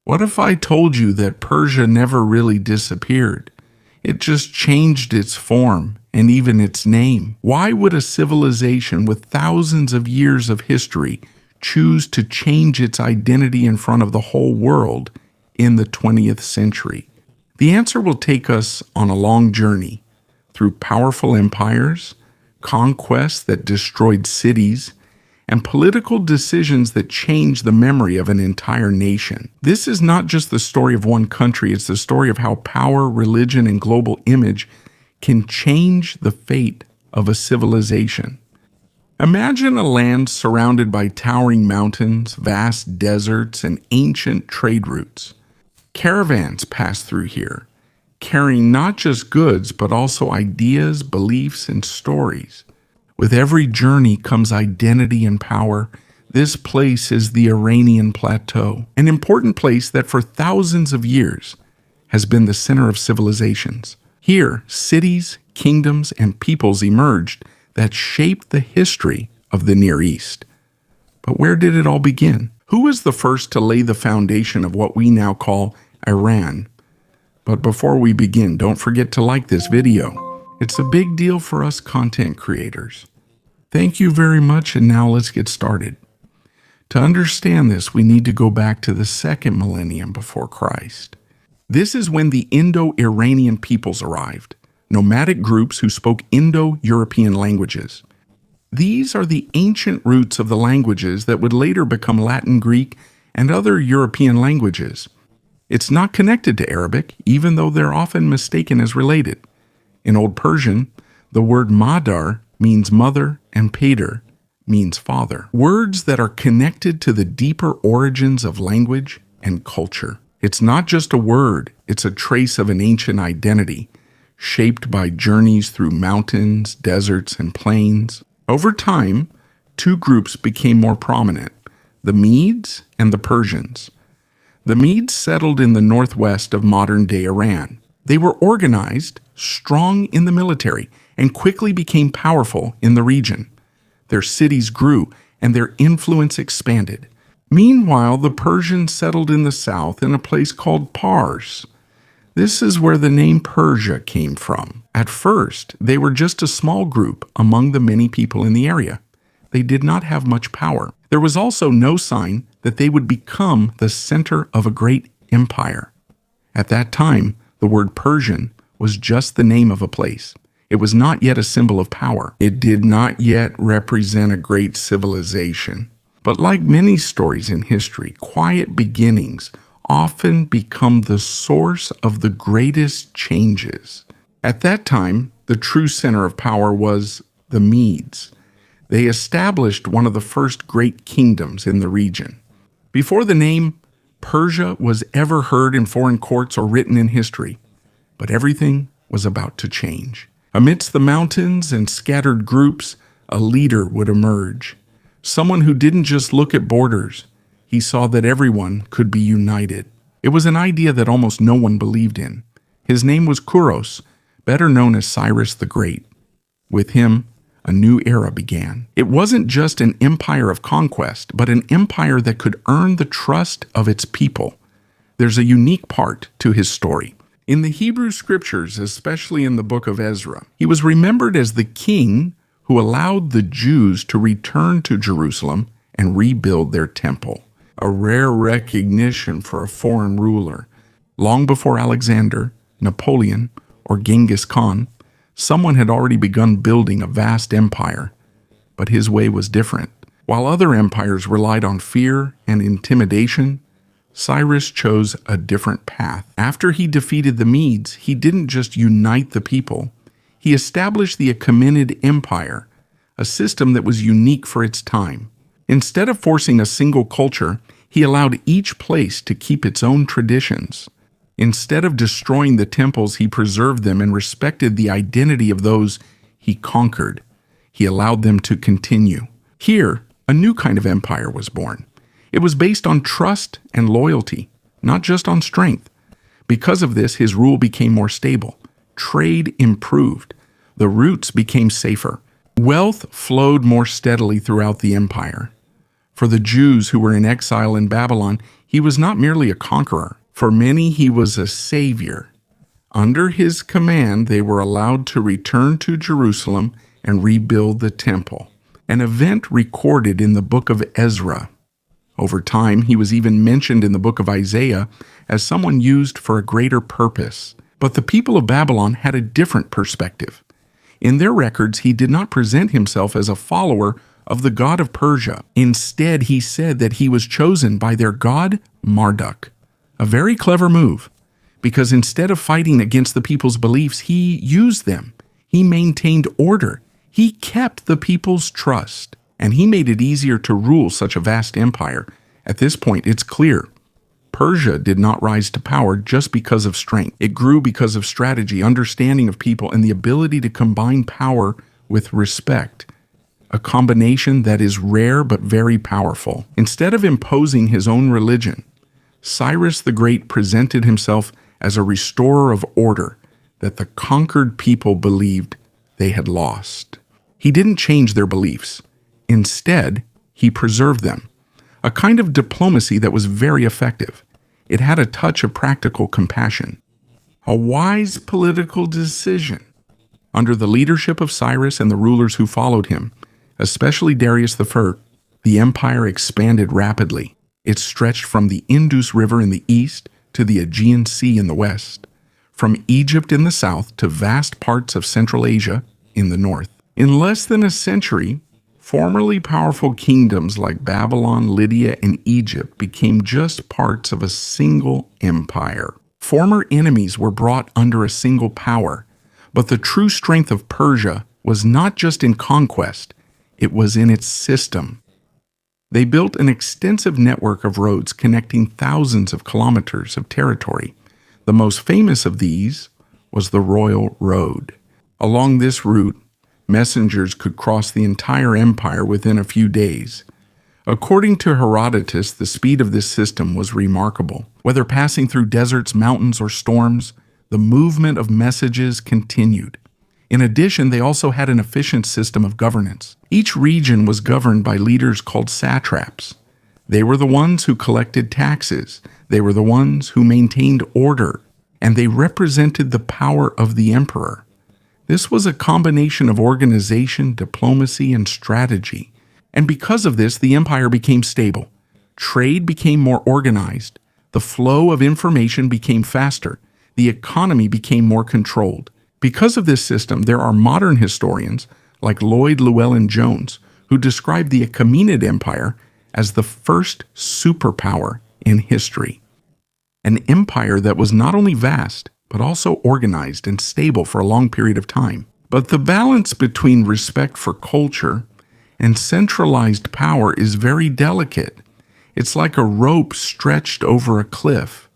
What if I told you that Persia never really disappeared? It just changed its form and even its name. Why would a civilization with thousands of years of history choose to change its identity in front of the whole world in the 20th century? The answer will take us on a long journey through powerful empires, conquests that destroyed cities, and political decisions that changed the memory of an entire nation. This is not just the story of one country, it's the story of how power, religion, and global image can change the fate of a civilization. Imagine a land surrounded by towering mountains, vast deserts, and ancient trade routes. Caravans pass through here, carrying not just goods, but also ideas, beliefs, and stories. With every journey comes identity and power. This place is the Iranian Plateau, an important place that for thousands of years has been the center of civilizations. Here, cities, kingdoms, and peoples emerged that shaped the history of the Near East. But where did it all begin? Who was the first to lay the foundation of what we now call Iran? But before we begin, don't forget to like this video. It's a big deal for us content creators. Thank you very much, and now let's get started. To understand this, we need to go back to the second millennium before Christ. This is when the Indo-Iranian peoples arrived, nomadic groups who spoke Indo-European languages. These are the ancient roots of the languages that would later become Latin, Greek, and other European languages. It's not connected to Arabic, even though they're often mistaken as related. In Old Persian, the word madar means mother and pater means father. Words that are connected to the deeper origins of language and culture. It's not just a word, it's a trace of an ancient identity, shaped by journeys through mountains, deserts, and plains. Over time, two groups became more prominent, the Medes and the Persians. The Medes settled in the northwest of modern-day Iran. They were organized, strong in the military, and quickly became powerful in the region. Their cities grew, and their influence expanded. Meanwhile, the Persians settled in the south in a place called Pars. This is where the name Persia came from. At first, they were just a small group among the many people in the area. They did not have much power. There was also no sign that they would become the center of a great empire. At that time, the word Persian was just the name of a place. It was not yet a symbol of power. It did not yet represent a great civilization. But like many stories in history, quiet beginnings often become the source of the greatest changes. At that time, the true center of power was the Medes. They established one of the first great kingdoms in the region. Before the name Persia was ever heard in foreign courts or written in history, but everything was about to change. Amidst the mountains and scattered groups, a leader would emerge. Someone who didn't just look at borders. He saw that everyone could be united. It was an idea that almost no one believed in. His name was Cyrus, better known as Cyrus the Great. With him, a new era began. It wasn't just an empire of conquest, but an empire that could earn the trust of its people. There's a unique part to his story. In the Hebrew scriptures, especially in the book of Ezra, he was remembered as the king who allowed the Jews to return to Jerusalem and rebuild their temple. A rare recognition for a foreign ruler. Long before Alexander, Napoleon, or Genghis Khan, someone had already begun building a vast empire. But his way was different. While other empires relied on fear and intimidation, Cyrus chose a different path. After he defeated the Medes, he didn't just unite the people. He established the Achaemenid Empire, a system that was unique for its time. Instead of forcing a single culture, he allowed each place to keep its own traditions. Instead of destroying the temples, he preserved them and respected the identity of those he conquered. He allowed them to continue. Here, a new kind of empire was born. It was based on trust and loyalty, not just on strength. Because of this, his rule became more stable. Trade improved. The routes became safer. Wealth flowed more steadily throughout the empire. For the Jews who were in exile in Babylon, he was not merely a conqueror. For many, he was a savior. Under his command, they were allowed to return to Jerusalem and rebuild the temple, an event recorded in the book of Ezra. Over time, he was even mentioned in the book of Isaiah as someone used for a greater purpose. But the people of Babylon had a different perspective. In their records, he did not present himself as a follower of the god of Persia. Instead, he said that he was chosen by their god, Marduk. A very clever move, because instead of fighting against the people's beliefs, he used them. He maintained order. He kept the people's trust, and he made it easier to rule such a vast empire. At this point, it's clear. Persia did not rise to power just because of strength. It grew because of strategy, understanding of people, and the ability to combine power with respect, a combination that is rare but very powerful. Instead of imposing his own religion, Cyrus the Great presented himself as a restorer of order that the conquered people believed they had lost. He didn't change their beliefs. Instead, he preserved them, a kind of diplomacy that was very effective. It had a touch of practical compassion, a wise political decision. Under the leadership of Cyrus and the rulers who followed him, especially Darius I, the empire expanded rapidly. It stretched from the Indus River in the east to the Aegean Sea in the west, from Egypt in the south to vast parts of Central Asia in the north. In less than a century, formerly powerful kingdoms like Babylon, Lydia, and Egypt became just parts of a single empire. Former enemies were brought under a single power, but the true strength of Persia was not just in conquest, it was in its system. They built an extensive network of roads connecting thousands of kilometers of territory. The most famous of these was the Royal Road. Along this route, messengers could cross the entire empire within a few days. According to Herodotus, the speed of this system was remarkable. Whether passing through deserts, mountains, or storms, the movement of messages continued. In addition, they also had an efficient system of governance. Each region was governed by leaders called satraps. They were the ones who collected taxes. They were the ones who maintained order, and they represented the power of the emperor. This was a combination of organization, diplomacy, and strategy. And because of this, the empire became stable. Trade became more organized. The flow of information became faster. The economy became more controlled. Because of this system, there are modern historians like Lloyd Llewellyn Jones who describe the Achaemenid Empire as the first superpower in history. An empire that was not only vast, but also organized and stable for a long period of time. But the balance between respect for culture and centralized power is very delicate. It's like a rope stretched over a cliff.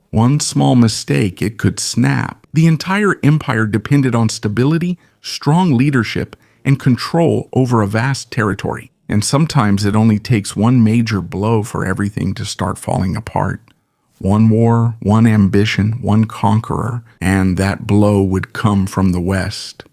One small mistake, it could snap. The entire empire depended on stability, strong leadership, and control over a vast territory. And sometimes it only takes one major blow for everything to start falling apart. One war, one ambition, one conqueror, and that blow would come from the west.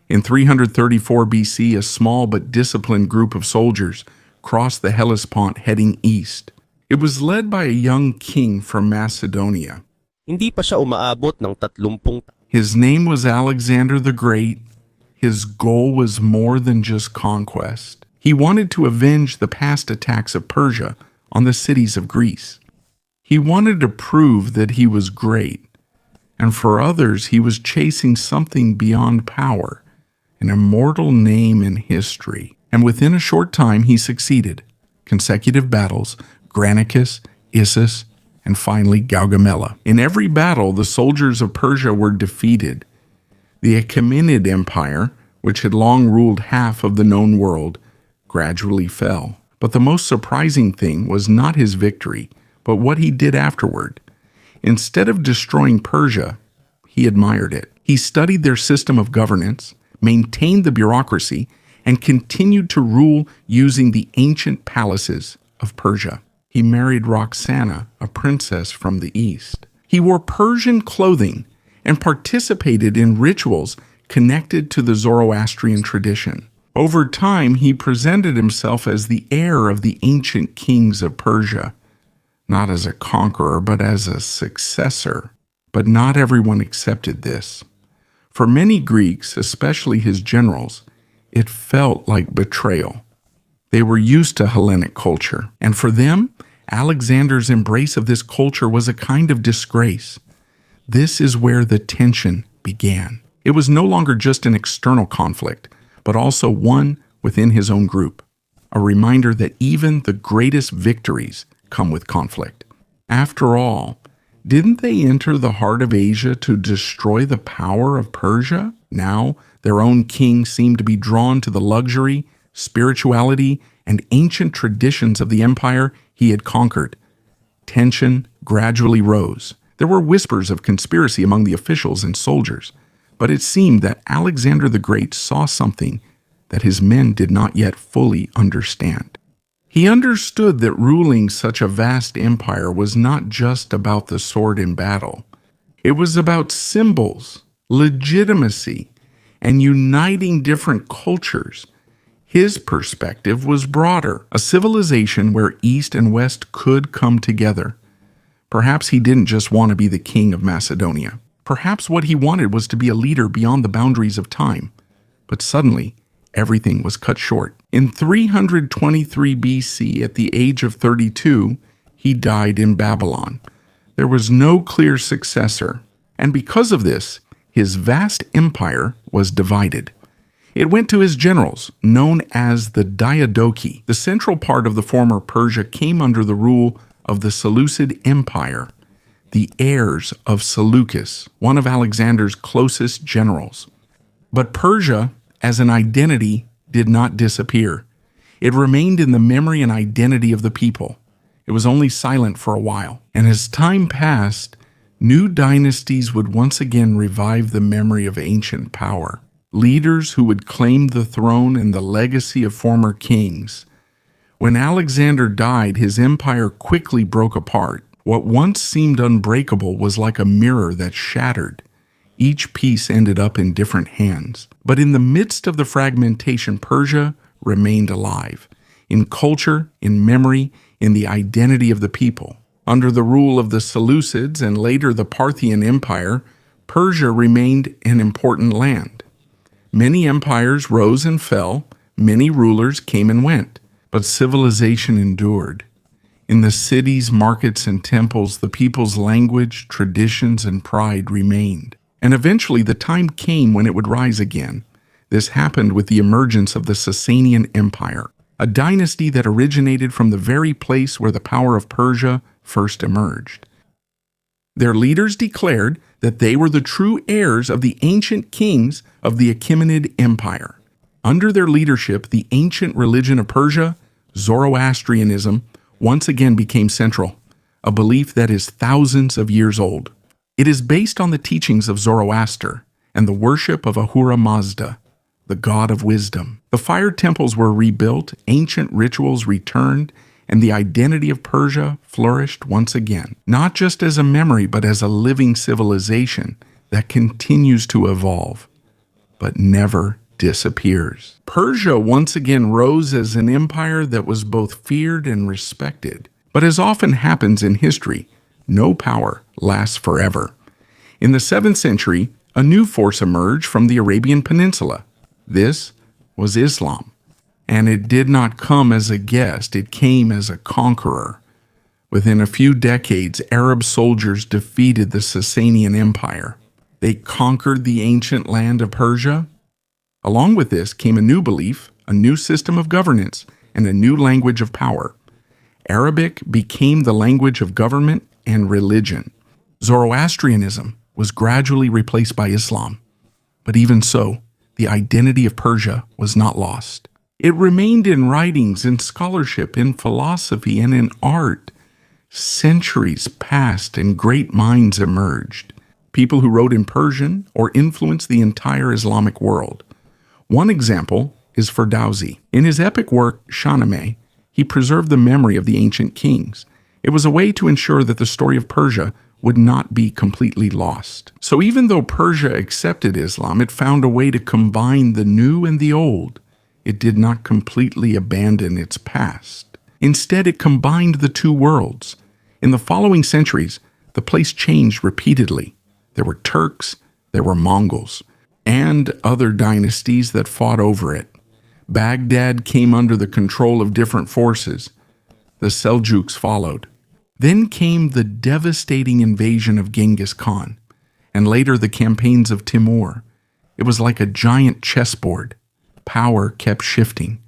In 334 BC, a small but disciplined group of soldiers crossed the Hellespont heading east. It was led by a young king from Macedonia. Hindi pa siya umaabot ng 30. His name was Alexander the Great. His goal was more than just conquest. He wanted to avenge the past attacks of Persia on the cities of Greece. He wanted to prove that he was great, and for others he was chasing something beyond power, an immortal name in history. And within a short time he succeeded. Consecutive battles, Granicus, Issus, and finally Gaugamela. In every battle, the soldiers of Persia were defeated. The Achaemenid Empire, which had long ruled half of the known world, gradually fell. But the most surprising thing was not his victory, but what he did afterward. Instead of destroying Persia, he admired it. He studied their system of governance, maintained the bureaucracy, and continued to rule using the ancient palaces of Persia. He married Roxana, a princess from the east. He wore Persian clothing and participated in rituals connected to the Zoroastrian tradition. Over time, he presented himself as the heir of the ancient kings of Persia, not as a conqueror, but as a successor. But not everyone accepted this. For many Greeks, especially his generals, it felt like betrayal. They were used to Hellenic culture, and for them, Alexander's embrace of this culture was a kind of disgrace. This is where the tension began. It was no longer just an external conflict, but also one within his own group, a reminder that even the greatest victories come with conflict. After all, didn't they enter the heart of Asia to destroy the power of Persia? Now, their own king seemed to be drawn to the luxury, spirituality, and ancient traditions of the empire he had conquered. Tension gradually rose. There were whispers of conspiracy among the officials and soldiers, but it seemed that Alexander the Great saw something that his men did not yet fully understand. He understood that ruling such a vast empire was not just about the sword in battle. It was about symbols, legitimacy, and uniting different cultures. His perspective was broader, a civilization where East and West could come together. Perhaps he didn't just want to be the king of Macedonia. Perhaps what he wanted was to be a leader beyond the boundaries of time. But suddenly, everything was cut short. In 323 BC, at the age of 32, he died in Babylon. There was no clear successor, and because of this, his vast empire was divided. It went to his generals, known as the Diadochi. The central part of the former Persia came under the rule of the Seleucid Empire, the heirs of Seleucus, one of Alexander's closest generals. But Persia, as an identity, did not disappear. It remained in the memory and identity of the people. It was only silent for a while, and as time passed, new dynasties would once again revive the memory of ancient power. Leaders who would claim the throne and the legacy of former kings. When Alexander died, his empire quickly broke apart. What once seemed unbreakable was like a mirror that shattered. Each piece ended up in different hands. But in the midst of the fragmentation, Persia remained alive. In culture, in memory, in the identity of the people. Under the rule of the Seleucids and later the Parthian Empire, Persia remained an important land. Many empires rose and fell, many rulers came and went, but civilization endured. In the cities, markets, and temples, the people's language, traditions, and pride remained. And eventually the time came when it would rise again. This happened with the emergence of the Sasanian Empire, a dynasty that originated from the very place where the power of Persia first emerged. Their leaders declared that they were the true heirs of the ancient kings of the Achaemenid Empire. Under their leadership, the ancient religion of Persia, Zoroastrianism, once again became central, a belief that is thousands of years old. It is based on the teachings of Zoroaster and the worship of Ahura Mazda, the god of wisdom. The fire temples were rebuilt, ancient rituals returned, and the identity of Persia flourished once again, not just as a memory, but as a living civilization that continues to evolve, but never disappears. Persia once again rose as an empire that was both feared and respected. But as often happens in history, no power lasts forever. In the 7th century, a new force emerged from the Arabian Peninsula. This was Islam. And it did not come as a guest, it came as a conqueror. Within a few decades, Arab soldiers defeated the Sasanian Empire. They conquered the ancient land of Persia. Along with this came a new belief, a new system of governance, and a new language of power. Arabic became the language of government and religion. Zoroastrianism was gradually replaced by Islam. But even so, the identity of Persia was not lost. It remained in writings, in scholarship, in philosophy, and in art. Centuries passed and great minds emerged. People who wrote in Persian or influenced the entire Islamic world. One example is Ferdowsi. In his epic work, Shahnameh, he preserved the memory of the ancient kings. It was a way to ensure that the story of Persia would not be completely lost. So even though Persia accepted Islam, it found a way to combine the new and the old. it did not completely abandon its past. Instead, it combined the two worlds. In the following centuries, the place changed repeatedly. There were Turks, there were Mongols, and other dynasties that fought over it. Baghdad came under the control of different forces. The Seljuks followed. Then came the devastating invasion of Genghis Khan, and later the campaigns of Timur. It was like a giant chessboard. Power kept shifting.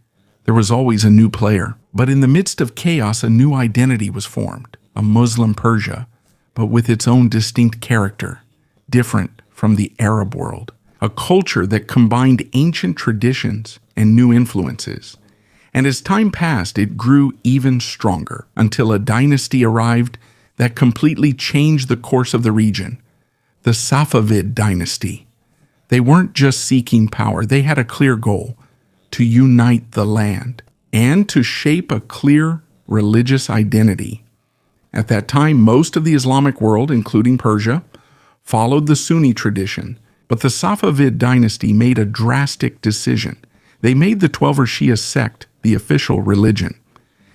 There was always a new player. But in the midst of chaos, a new identity was formed, a Muslim Persia, but with its own distinct character, different from the Arab world. A culture that combined ancient traditions and new influences. And as time passed, it grew even stronger until a dynasty arrived that completely changed the course of the region, the Safavid dynasty. They weren't just seeking power, they had a clear goal: to unite the land and to shape a clear religious identity. At that time, most of the Islamic world, including Persia, followed the Sunni tradition, but the Safavid dynasty made a drastic decision. They made the Twelver Shia sect the official religion.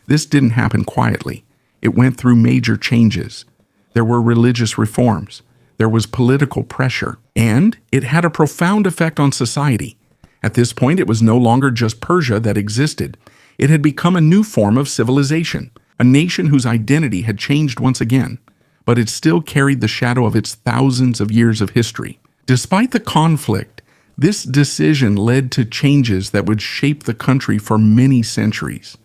This didn't happen quietly. It went through major changes. There were religious reforms. There was political pressure. And it had a profound effect on society. At this point, it was no longer just Persia that existed. It had become a new form of civilization, a nation whose identity had changed once again, but it still carried the shadow of its thousands of years of history. Despite the conflict, this decision led to changes that would shape the country for many centuries.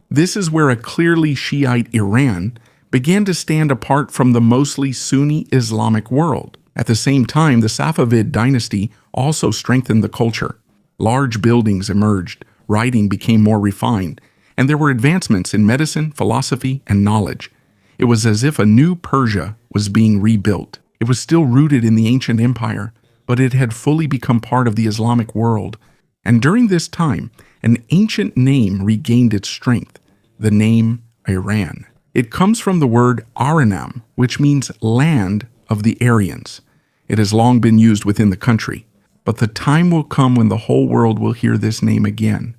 This is where a clearly Shiite Iran began to stand apart from the mostly Sunni Islamic world. At the same time, the Safavid dynasty also strengthened the culture. Large buildings emerged, writing became more refined, and there were advancements in medicine, philosophy, and knowledge. It was as if a new Persia was being rebuilt. It was still rooted in the ancient empire, but it had fully become part of the Islamic world. And during this time, an ancient name regained its strength, the name Iran. It comes from the word Aranam, which means land of the Aryans. It has long been used within the country, but the time will come when the whole world will hear this name again,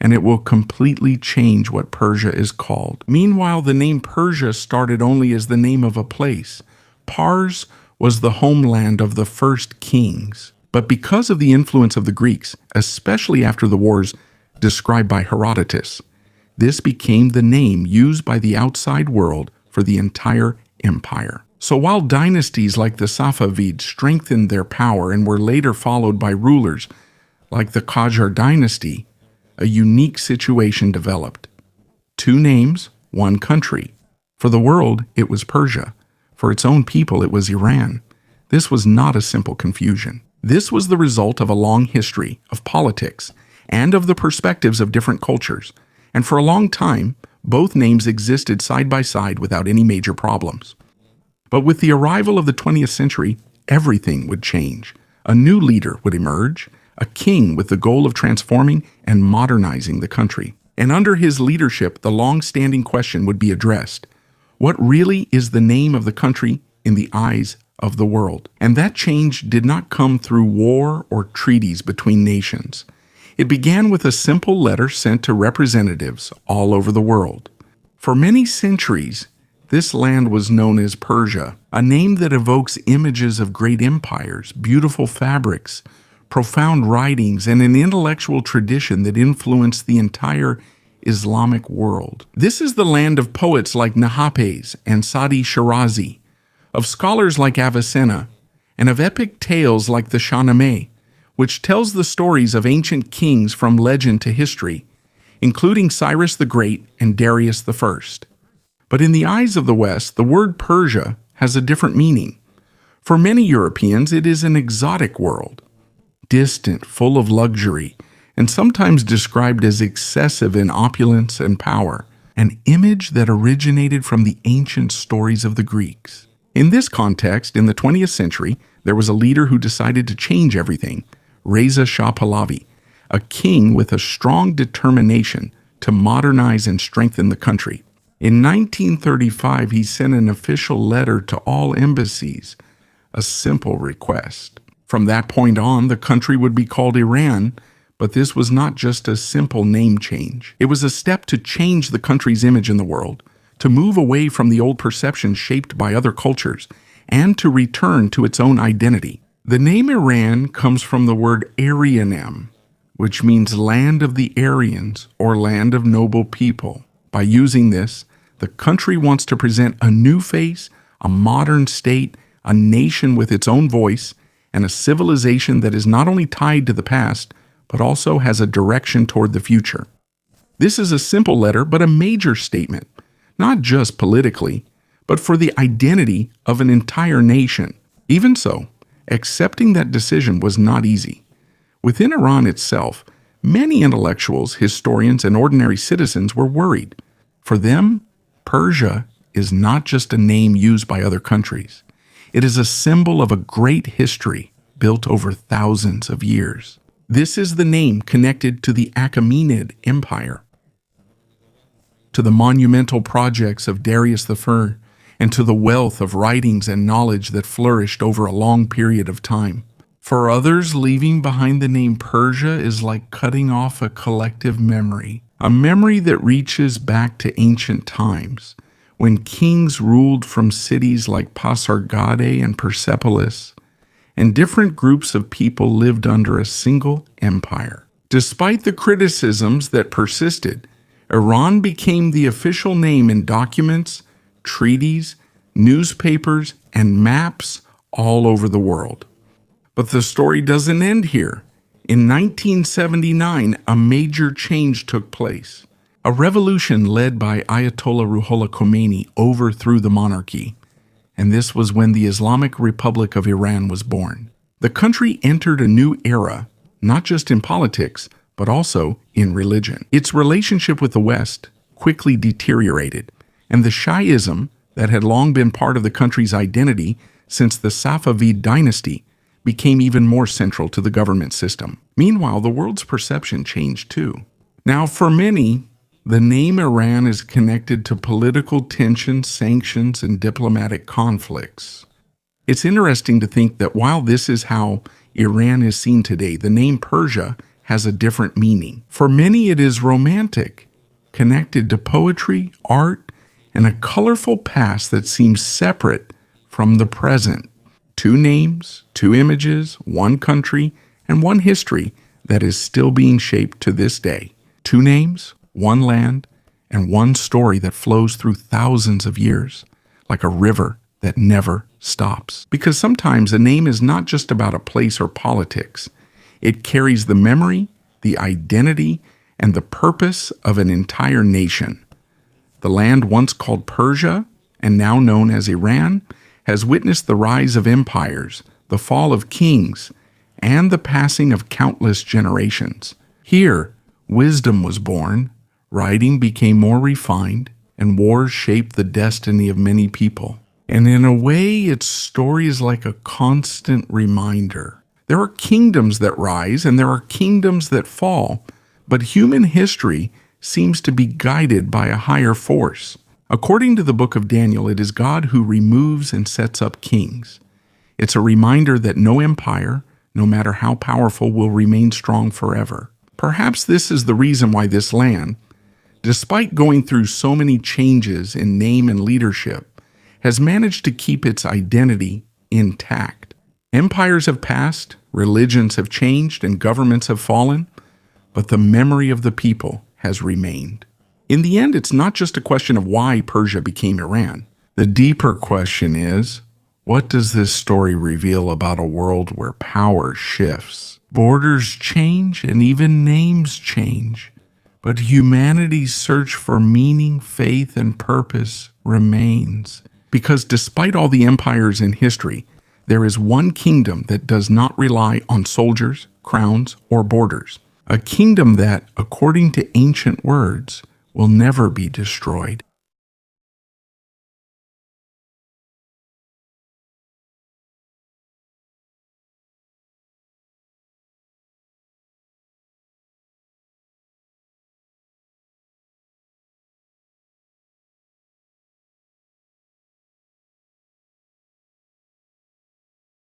and it will completely change what Persia is called. Meanwhile, the name Persia started only as the name of a place. Pars was the homeland of the first kings. But because of the influence of the Greeks, especially after the wars described by Herodotus, this became the name used by the outside world for the entire empire. So while dynasties like the Safavids strengthened their power and were later followed by rulers like the Qajar dynasty, a unique situation developed. Two names, one country. For the world, it was Persia. For its own people, it was Iran. This was not a simple confusion. This was the result of a long history of politics and of the perspectives of different cultures. And for a long time, both names existed side by side without any major problems. But with the arrival of the 20th century, everything would change. A new leader would emerge, a king with the goal of transforming and modernizing the country. And under his leadership, the long-standing question would be addressed: what really is the name of the country in the eyes of the world? And that change did not come through war or treaties between nations. It began with a simple letter sent to representatives all over the world. For many centuries, this land was known as Persia, a name that evokes images of great empires, beautiful fabrics, profound writings, and an intellectual tradition that influenced the entire Islamic world. This is the land of poets like Nahapes and Sadi Shirazi, of scholars like Avicenna, and of epic tales like the Shahnameh, which tells the stories of ancient kings from legend to history, including Cyrus the Great and Darius the First. But in the eyes of the West, the word Persia has a different meaning. For many Europeans, it is an exotic world, distant, full of luxury, and sometimes described as excessive in opulence and power, an image that originated from the ancient stories of the Greeks. In this context, in the 20th century, there was a leader who decided to change everything, Reza Shah Pahlavi, a king with a strong determination to modernize and strengthen the country. In 1935, he sent an official letter to all embassies, a simple request. From that point on, the country would be called Iran, But this was not just a simple name change. It was a step to change the country's image in the world, to move away from the old perceptions shaped by other cultures, and to return to its own identity. The name Iran comes from the word Aryanem, which means land of the Aryans or land of noble people. By using this, the country wants to present a new face, a modern state, a nation with its own voice, and a civilization that is not only tied to the past, but also has a direction toward the future. This is a simple letter, but a major statement, not just politically, but for the identity of an entire nation. Even so, accepting that decision was not easy. Within Iran itself, many intellectuals, historians, and ordinary citizens were worried. For them, Persia is not just a name used by other countries. It is a symbol of a great history built over thousands of years. This is the name connected to the Achaemenid Empire, to the monumental projects of Darius I, and to the wealth of writings and knowledge that flourished over a long period of time. For others, leaving behind the name Persia is like cutting off a collective memory, a memory that reaches back to ancient times, when kings ruled from cities like Pasargadae and Persepolis, and different groups of people lived under a single empire. Despite the criticisms that persisted, Iran became the official name in documents, treaties, newspapers, and maps all over the world. But the story doesn't end here. In 1979, a major change took place. A revolution led by Ayatollah Ruhollah Khomeini overthrew the monarchy, and this was when the Islamic Republic of Iran was born. The country entered a new era, not just in politics, but also in religion. Its relationship with the West quickly deteriorated, and the Shiism that had long been part of the country's identity since the Safavid dynasty became even more central to the government system. Meanwhile, the world's perception changed too. Now, for many, the name Iran is connected to political tensions, sanctions, and diplomatic conflicts. It's interesting to think that while this is how Iran is seen today, the name Persia has a different meaning. For many, it is romantic, connected to poetry, art, and a colorful past that seems separate from the present. Two names, two images, one country, and one history that is still being shaped to this day. Two names, one land, and one story that flows through thousands of years, like a river that never stops. Because sometimes a name is not just about a place or politics. It carries the memory, the identity, and the purpose of an entire nation. The land once called Persia, and now known as Iran, has witnessed the rise of empires, the fall of kings, and the passing of countless generations. Here, wisdom was born, writing became more refined, and wars shaped the destiny of many people. And in a way, its story is like a constant reminder. There are kingdoms that rise, and there are kingdoms that fall, but human history seems to be guided by a higher force. According to the book of Daniel, it is God who removes and sets up kings. It's a reminder that no empire, no matter how powerful, will remain strong forever. Perhaps this is the reason why this land, despite going through so many changes in name and leadership, has managed to keep its identity intact. Empires have passed, religions have changed, and governments have fallen, but the memory of the people has remained. In the end, it's not just a question of why Persia became Iran. The deeper question is, what does this story reveal about a world where power shifts? Borders change and even names change, but humanity's search for meaning, faith, and purpose remains. Because despite all the empires in history, there is one kingdom that does not rely on soldiers, crowns, or borders. A kingdom that, according to ancient words, will never be destroyed.